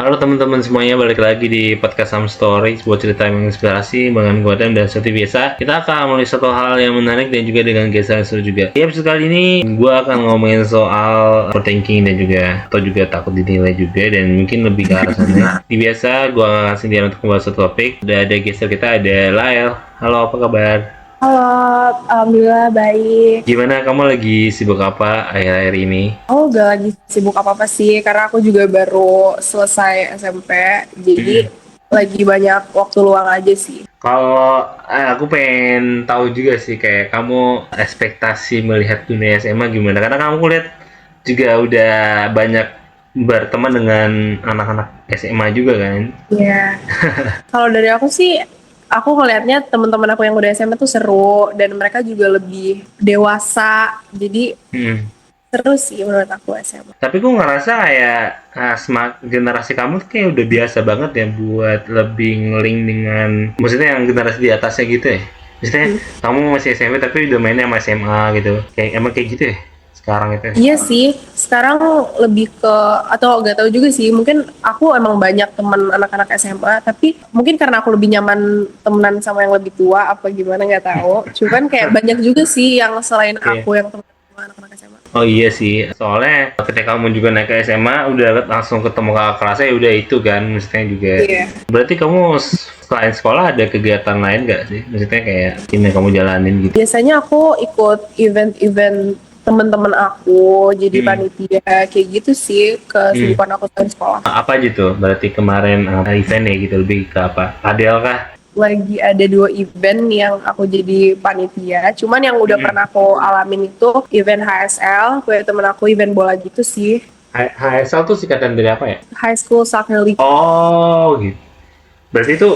Halo teman-teman semuanya, balik lagi di podcast Some Story, sebuah cerita yang menginspirasi dengan gue dan seperti biasa kita akan mulai satu hal yang menarik dan juga dengan kisah yang seru juga. Di episode kali ini gue akan ngomongin soal overthinking dan juga atau juga takut dinilai juga, dan mungkin lebih ke arah sana. Di biasa gue akan sendirian untuk membahas satu topik. Udah ada geser kita, ada Lael. Halo, apa kabar? Halo, alhamdulillah baik. Gimana, kamu lagi sibuk apa akhir-akhir ini? Aku gak lagi sibuk apa-apa sih, karena aku juga baru selesai SMP, jadi lagi banyak waktu luang aja sih. Kalau aku pengen tahu juga sih, kayak kamu ekspektasi melihat dunia SMA gimana? Karena kamu lihat juga udah banyak berteman dengan anak-anak SMA juga kan? Ya, kalau dari aku sih, aku ngelihatnya teman-teman aku yang udah SMA tuh seru, dan mereka juga lebih dewasa, jadi Hmm. seru sih menurut aku SMA. Tapi gue ngerasa kayak generasi kamu tuh kayak udah biasa banget ya buat lebih ngeling dengan, maksudnya yang generasi di atasnya gitu ya. Maksudnya kamu masih SMP tapi udah mainnya sama SMA gitu. Kayak emang kayak gitu ya sekarang itu. Iya sih, sekarang lebih ke, atau gak tahu juga sih, mungkin aku emang banyak teman anak-anak SMA, tapi mungkin karena aku lebih nyaman temenan sama yang lebih tua, apa gimana nggak tahu. Cuman kayak banyak juga sih yang selain Iya. aku yang temen sama anak-anak SMA. Oh iya sih, soalnya ketika kamu juga naik ke SMA udah langsung ketemu kakak kelasnya, ya udah itu kan, maksudnya juga. Iya. Berarti kamu selain sekolah ada kegiatan lain gak sih? Maksudnya kayak ini yang kamu jalanin gitu. Biasanya aku ikut event-event temen-temen aku, jadi Hmm. panitia, kayak gitu sih, Hmm. kesibukan aku selain sekolah. Apa aja tuh? Berarti kemarin event ya gitu, lebih ke apa? Padel kah? Lagi ada 2 event yang aku jadi panitia. Cuman yang udah Hmm. pernah aku alamin itu event HSL, kayak temen aku event bola gitu sih. HSL tuh singkatan dari apa ya? High School Soccer League. Oh gitu. Berarti itu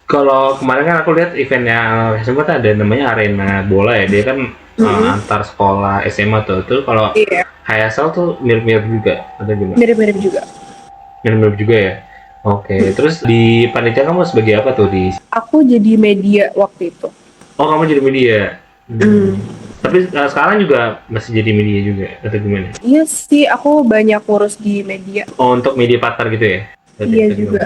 kalau kemarin kan aku lihat eventnya SMA tuh ada namanya arena bola ya. Dia kan antar sekolah SMA tuh. Terus kalau Iya, HSL tuh mirip-mirip juga atau gimana? mirip-mirip juga. Mirip-mirip juga ya. Oke, terus di panitia kamu sebagai apa tuh di? Aku jadi media waktu itu. Oh, kamu jadi media. Hmm. Tapi sekarang juga masih jadi media juga atau gimana? Iya sih, aku banyak ngurus di media. Oh, untuk media partner gitu ya? Berarti Iya atau gimana? juga.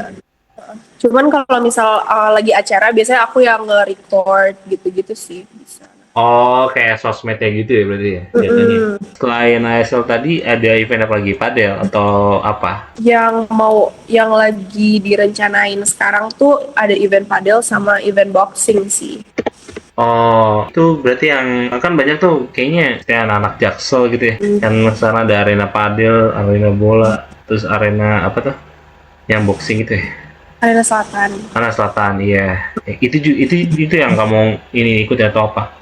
Cuman kalau misal lagi acara, biasanya aku yang nge-record gitu-gitu sih bisa. Oh, kayak sosmednya gitu ya berarti ya jatuhnya. Selain ASL tadi ada event apa lagi? Padel atau apa? Yang lagi direncanain sekarang tuh ada event padel sama event boxing sih. Oh, itu berarti yang kan banyak tuh kayaknya kayak anak-anak Jaksel gitu ya. Kan sana ada arena padel, arena bola, terus arena apa tuh? Yang boxing gitu ya. Arena Selatan. Arena Selatan, iya. Itu yang kamu ini ikut atau apa?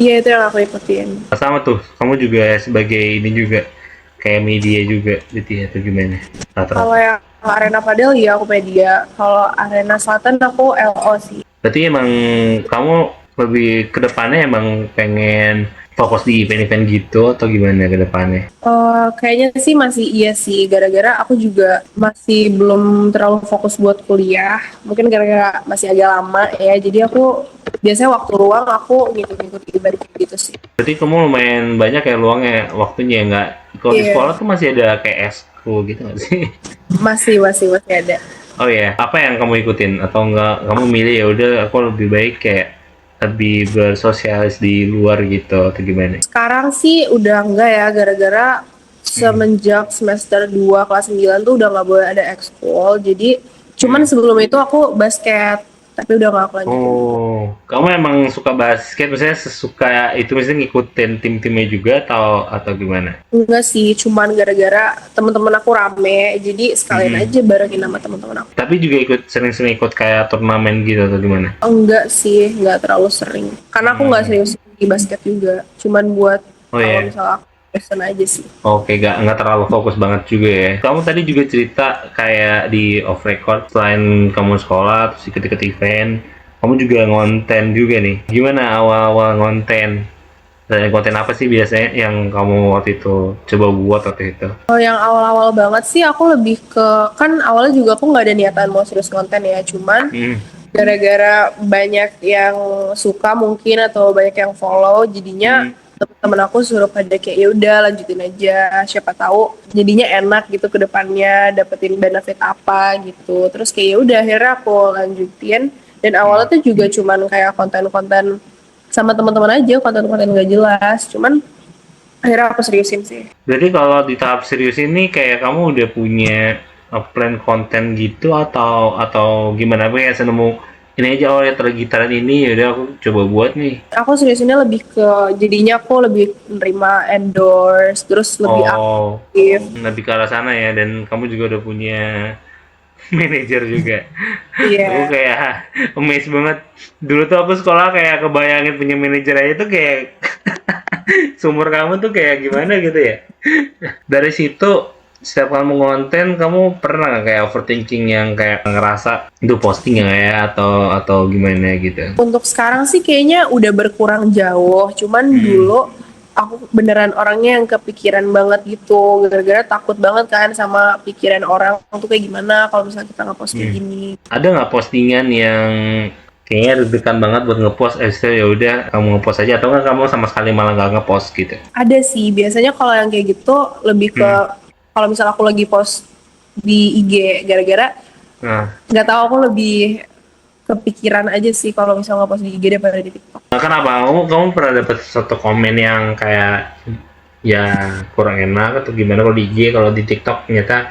Iya, itu yang aku ikutin. Sama tuh, kamu juga sebagai ini juga kayak media juga gitu ya atau gimana? Kalau Rata-rata. yang arena padel ya aku media. Kalau arena Selatan aku LO sih. Berarti emang kamu lebih ke depannya emang pengen fokus di event-event gitu atau gimana ke depannya? Kayaknya sih masih iya sih, gara-gara aku juga masih belum terlalu fokus buat kuliah. Mungkin gara-gara masih agak lama ya, jadi aku biasanya waktu luang aku ngikut-ngikut event kayak gitu sih. Berarti kamu lumayan banyak ya luangnya waktunya ya, nggak? Kalau di Iya, sekolah tuh masih ada kayak eskul gitu nggak sih? masih ada. Oh ya, apa yang kamu ikutin atau enggak kamu milih ya udah aku lebih baik kayak lebih bersosialis di luar gitu atau gimana? Sekarang sih udah enggak ya, gara-gara semenjak semester 2 kelas 9 tuh udah nggak boleh ada ekskul. Jadi cuman sebelum itu aku basket, tapi udah nggak aku lanjutin. Oh, kamu emang suka basket, misalnya sesuka itu, misalnya ngikutin tim-timnya juga atau gimana? Enggak sih, cuman gara-gara teman-teman aku rame, jadi sekalian aja barengin sama teman-teman aku. Tapi juga sering-sering ikut kayak turnamen gitu atau gimana? Enggak sih, enggak terlalu sering. Karena aku enggak serius di basket juga. Cuman buat Oh kalau ya, misalnya aku passion aja sih. oke, nggak terlalu fokus banget juga ya. Kamu tadi juga cerita kayak di off record, selain kamu sekolah terus ikut-ikut event, kamu juga ngonten juga nih. Gimana awal-awal ngonten? Dan konten apa sih biasanya yang kamu waktu itu coba buat waktu itu? Kalau yang awal-awal banget sih aku lebih ke, kan awalnya juga aku nggak ada niatan mau serius konten ya. Cuman Hmm. gara-gara banyak yang suka mungkin atau banyak yang follow, jadinya temen aku suruh pada kayak ya udah lanjutin aja, siapa tahu jadinya enak gitu ke depannya, dapetin benefit apa gitu. Terus kayak ya udah akhirnya aku lanjutin, dan awalnya tuh juga cuman kayak konten-konten sama teman-teman aja, konten-konten gak jelas, cuman akhirnya aku seriusin sih. Berarti kalau di tahap serius ini kayak kamu udah punya plan konten gitu atau gimana? Apa ya nemu ini aja, oh ya gitaran ini ya udah aku coba buat nih. Aku seriusinnya lebih ke jadinya aku lebih menerima endorse, terus lebih Oh, aktif. lebih ke arah sana ya, dan kamu juga udah punya manajer juga. Aku Iya. kayak amazed banget. Dulu tuh aku sekolah kayak kebayangin punya manajer aja tuh kayak sumur kamu tuh kayak gimana gitu ya. Dari situ setiap kamu ngonten, kamu pernah nggak kayak overthinking yang kayak ngerasa itu posting nggak ya atau gimana gitu? Untuk sekarang sih kayaknya udah berkurang jauh, cuman Hmm. dulu aku beneran orangnya yang kepikiran banget gitu, gara-gara takut banget kan sama pikiran orang tuh kayak gimana kalau misalnya kita nge-post kayak Hmm. gini. Ada nggak postingan yang kayaknya deg-degan banget buat ngepost, ya udah kamu ngepost aja, atau nggak kamu sama sekali malah nggak ngepost gitu? Ada sih, biasanya kalau yang kayak gitu lebih ke Hmm. kalau misalnya aku lagi post di IG, gara-gara Nah, nggak tahu, aku lebih kepikiran aja sih kalau misalnya nge-post di IG daripada di TikTok. kenapa kamu pernah dapat satu komen yang kayak ya kurang enak atau gimana kalau di IG, kalau di TikTok ternyata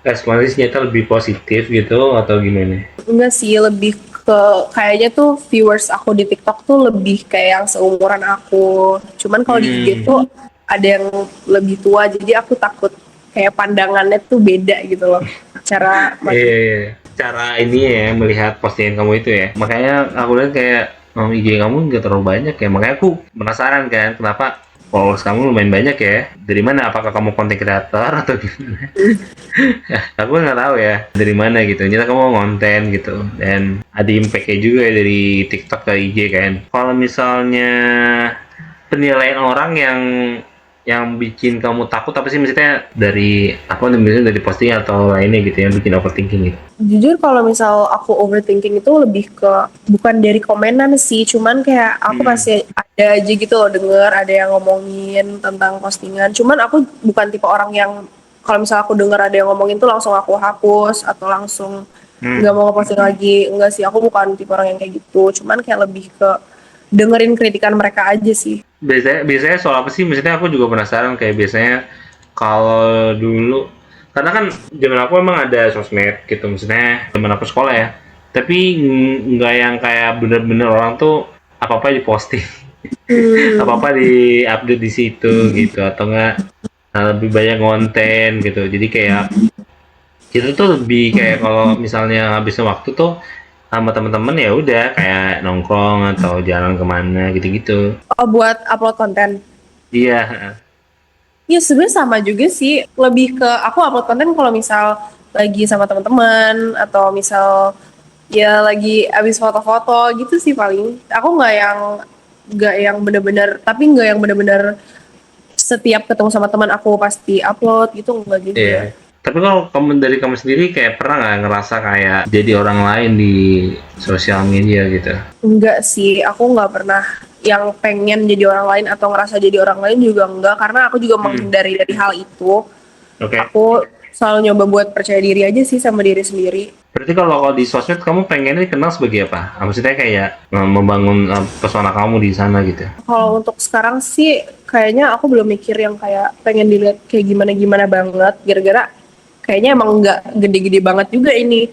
responnya ternyata lebih positif gitu atau gimana? Enggak sih, lebih ke kayaknya tuh viewers aku di TikTok tuh lebih kayak yang seumuran aku. Cuman kalau di IG Hmm. tuh ada yang lebih tua, jadi aku takut kayak pandangannya tuh beda gitu loh. Cara Cara ini ya melihat postingan kamu itu ya. Makanya aku lihat kayak IG kamu nggak terlalu banyak ya. Makanya aku penasaran kan kenapa followers kamu lumayan banyak ya. Dari mana? Apakah kamu content creator atau gimana? Aku nggak tahu ya dari mana gitu. Ternyata kamu konten gitu dan ada impact-nya juga ya dari TikTok ke IG kan. Kalau misalnya penilaian orang yang bikin kamu takut apa sih, maksudnya dari apa namanya, dari posting atau lainnya gitu yang bikin overthinking gitu? jujur kalau misal aku overthinking itu lebih ke bukan dari komenan sih, cuman kayak aku Hmm. pasti ada aja gitu loh denger ada yang ngomongin tentang postingan. Cuman aku bukan tipe orang yang kalau misal aku denger ada yang ngomongin tuh langsung aku hapus atau langsung nggak Hmm. mau ngeposting lagi. Enggak sih, aku bukan tipe orang yang kayak gitu. Cuman kayak lebih ke dengerin kritikan mereka aja sih. Biasanya soal apa sih? Maksudnya aku juga penasaran kayak biasanya kalau dulu, karena kan zaman aku emang ada sosmed gitu, maksudnya zaman aku sekolah ya. Tapi nggak yang kayak bener-bener orang tuh apa-apa diposting, Hmm. apa-apa di-update di situ gitu, atau enggak lebih banyak konten gitu. Jadi kayak kita tuh lebih kayak kalau misalnya habisin waktu tuh sama teman-teman ya udah kayak nongkrong atau jalan kemana gitu-gitu. Oh, buat upload konten. Iya. Ya sebenarnya sama juga sih. Lebih ke aku upload konten kalau misal lagi sama teman-teman atau misal ya lagi abis foto-foto gitu sih paling. Aku nggak yang bener-bener, tapi nggak yang bener-bener setiap ketemu sama teman aku pasti upload gitu, nggak juga. Iya. Tapi kalau kamu dari kamu sendiri kayak pernah nggak ngerasa kayak jadi orang lain di sosial media gitu? Enggak sih, aku nggak pernah yang pengen jadi orang lain atau ngerasa jadi orang lain juga enggak, karena aku juga Hmm. menghindari dari hal itu. Oke. Aku selalu nyoba buat percaya diri aja sih sama diri sendiri. Berarti kalau di sosmed kamu pengennya dikenal sebagai apa? Maksudnya kayak membangun pesona kamu di sana gitu. Kalau untuk sekarang sih kayaknya aku belum mikir yang kayak pengen dilihat kayak gimana-gimana banget, gara-gara kayaknya emang nggak gede-gede banget juga ini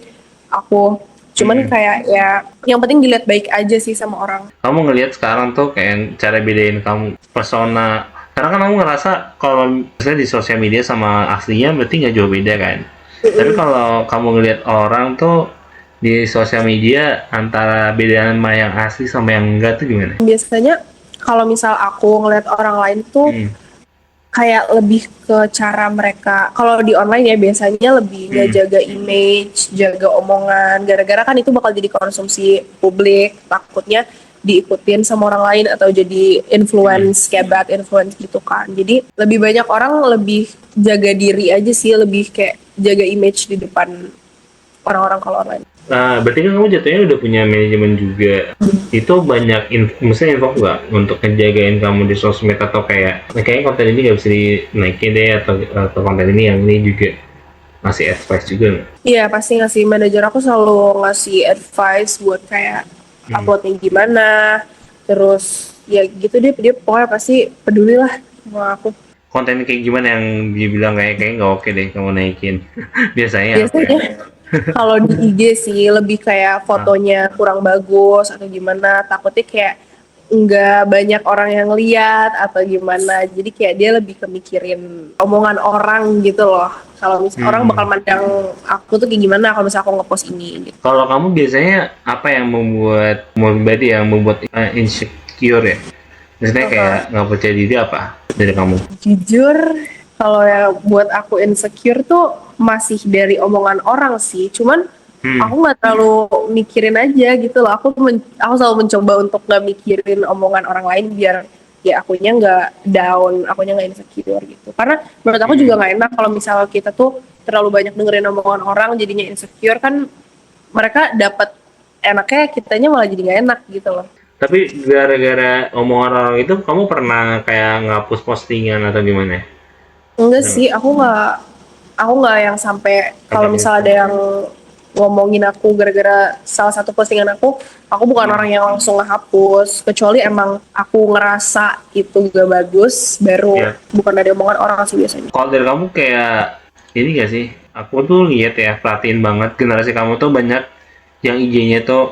aku. Cuman Hmm. kayak ya yang penting dilihat baik aja sih sama orang. Kamu ngelihat sekarang tuh kayak cara bedain kamu persona. Karena kan kamu ngerasa kalau misalnya di sosial media sama aslinya berarti nggak jauh beda kan. Tapi kalau kamu ngelihat orang tuh di sosial media antara bedaan sama yang asli sama yang enggak tuh gimana? Biasanya kalau misal aku ngeliat orang lain tuh Hmm. kayak lebih ke cara mereka. Kalau di online ya biasanya lebih nggak Hmm. jaga image, jaga omongan. Gara-gara kan itu bakal jadi konsumsi publik. Takutnya diikutin sama orang lain atau jadi Hmm. influence, kayak bad influence gitu kan. Jadi lebih banyak orang lebih jaga diri aja sih, lebih kayak jaga image di depan orang-orang kalau online. Nah, berarti kan kamu jatuhnya udah punya manajemen juga. Itu banyak misalnya info nggak untuk ngejagain kamu di sosmed atau kayaknya konten ini nggak bisa dinaikin deh atau konten ini yang ini juga ngasih advice juga nggak? Iya pasti ngasih, manajer aku selalu ngasih advice buat kayak Hmm. uploadnya gimana, terus ya gitu deh, dia pokoknya pasti peduli lah sama aku. Konten kayak gimana yang dia bilang kayaknya nggak oke deh kamu naikin. Biasanya apa ya? Biasanya kalau di IG sih lebih kayak Ah, fotonya kurang bagus atau gimana, takutnya kayak nggak banyak orang yang lihat atau gimana, jadi kayak dia lebih kemikirin omongan orang gitu loh, kalau misalnya orang bakal hmm. mandang aku tuh kayak gimana kalau misalnya aku ngepost ini gitu. Kalau kamu biasanya apa yang membuat pribadi yang membuat insecure ya? Maksudnya kayak Heeh. nggak percaya diri apa dari kamu? Jujur, kalau yang buat aku insecure tuh masih dari omongan orang sih. Cuman Hmm. aku nggak terlalu mikirin aja gitu loh. Aku selalu mencoba untuk nggak mikirin omongan orang lain biar ya akunya nggak down, akunya nggak insecure gitu. Karena menurut aku juga Hmm. nggak enak kalau misalnya kita tuh terlalu banyak dengerin omongan orang jadinya insecure, kan mereka dapat enaknya, kitanya malah jadi nggak enak gitu loh. Tapi gara-gara omongan orang itu kamu pernah kayak ngapus postingan atau gimana? Enggak Pernah sih, aku nggak yang sampai kalau sampai misalnya gitu. ada yang ngomongin aku gara-gara salah satu postingan aku bukan Hmm. orang yang langsung ngehapus, kecuali emang aku ngerasa itu gak bagus, baru Ya, bukan dari omongan orang sih biasanya. kalau dari kamu kayak ini gak sih? Aku tuh lihat ya, perhatiin banget generasi kamu tuh banyak yang IG-nya tuh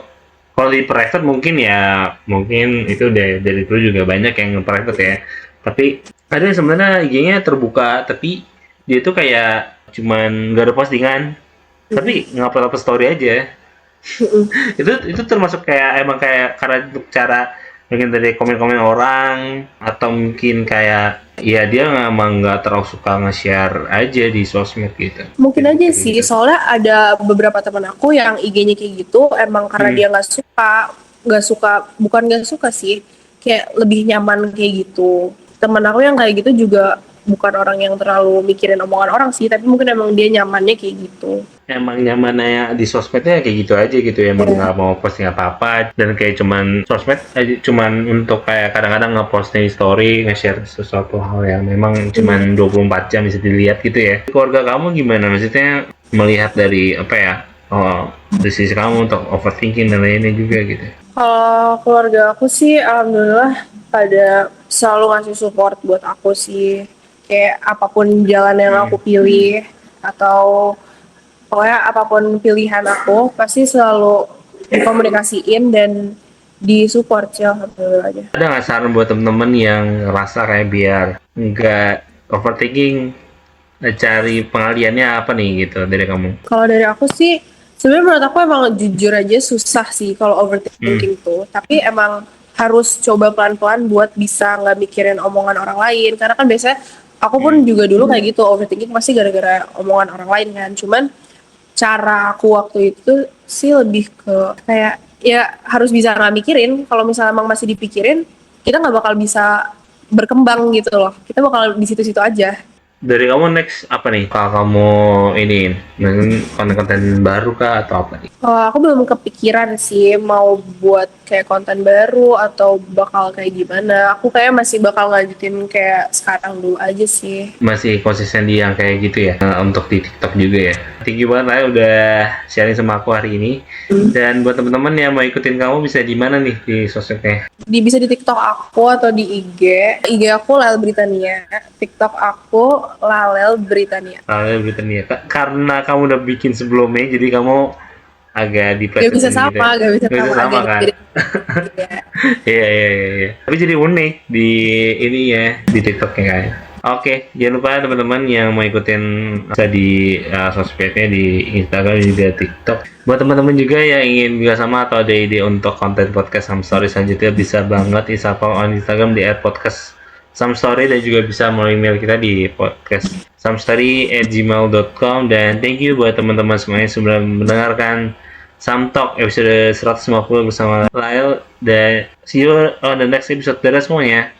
kalau di private mungkin ya mungkin itu dari dulu juga banyak yang private ya. Tapi ada yang sebenarnya IG-nya terbuka tapi dia tuh kayak cuman gak ada postingan Mm-mm. tapi ngupload story aja. Mm-mm. Itu termasuk kayak emang kayak karena untuk cara mungkin dari komen-komen orang atau mungkin kayak ya dia emang nggak terlalu suka nge-share aja di sosmed gitu. Mungkin Jadi aja kayak sih, gitu. soalnya ada beberapa teman aku yang IG-nya kayak gitu emang karena Hmm. dia bukan nggak suka sih, kayak lebih nyaman kayak gitu. Temen aku yang kayak gitu juga bukan orang yang terlalu mikirin omongan orang sih, tapi mungkin emang dia nyamannya kayak gitu. Emang nyamannya di sosmednya kayak gitu aja gitu ya, emang Ya. nggak mau posting apa-apa dan kayak cuman sosmed aja cuman untuk kayak kadang-kadang nge-posting story nge-share sesuatu hal yang memang Hmm. cuman 24 jam bisa dilihat gitu ya. Keluarga kamu gimana, maksudnya melihat dari apa ya, oh, dari sisi kamu untuk overthinking dan lainnya juga gitu. Kalau keluarga aku sih alhamdulillah pada selalu ngasih support buat aku sih. Kayak apapun jalan yang aku Hmm. pilih atau pokoknya apapun pilihan aku pasti selalu dikomunikasiin dan disupport sih alhamdulillah aja. Ada nggak saran buat temen-temen yang ngerasa kayak biar nggak overthinking, cari pengaliannya apa nih gitu dari kamu? Kalau dari aku sih sebenarnya menurut aku emang jujur aja susah sih kalau Hmm. overthinking tuh. Tapi emang harus coba pelan-pelan buat bisa nggak mikirin omongan orang lain. Karena kan biasanya aku pun Hmm. juga dulu kayak gitu, overthinking pasti gara-gara omongan orang lain kan. Cuman cara aku waktu itu sih lebih ke kayak ya harus bisa nggak mikirin. Kalau misalnya emang masih dipikirin, kita nggak bakal bisa berkembang gitu loh. Kita bakal di situ-situ aja. Dari kamu next apa nih? Kalau kamu ini mungkin konten-konten baru kah atau apa nih? Aku belum kepikiran sih mau buat kayak konten baru atau bakal kayak gimana. Aku kayak masih bakal lanjutin kayak sekarang dulu aja sih. Masih konsisten di yang kayak gitu ya, untuk di TikTok juga ya. Thank you banget lah udah sharing sama aku hari ini. Dan buat teman-teman yang mau ikutin kamu bisa di mana nih di sosmednya? Bisa di TikTok aku atau di IG. IG aku Lal Britania. TikTok aku Lalel Britania. Lalu Britania, karena kamu udah bikin sebelumnya, jadi kamu agak Gak bisa diplesetin gitu ya. sama, gak bisa Gak bisa sama. sama Agak kan? mirip. Ya. Iya, iya, iya, iya. Tapi jadi unik di ini ya, di TikToknya kan. Oke, jangan lupa teman-teman yang mau ikutin bisa di sosmednya di Instagram dan juga TikTok. Buat teman-teman juga yang ingin juga sama atau ada ide untuk konten podcast Some Story selanjutnya bisa banget follow on Instagram di @podcast Some Story dan juga bisa melalui email kita di podcast somestory@gmail.com. Dan thank you buat teman-teman semuanya sudah mendengarkan Some Talk episode 150 bersama Lyle, dan see you on the next episode. Dadah semuanya.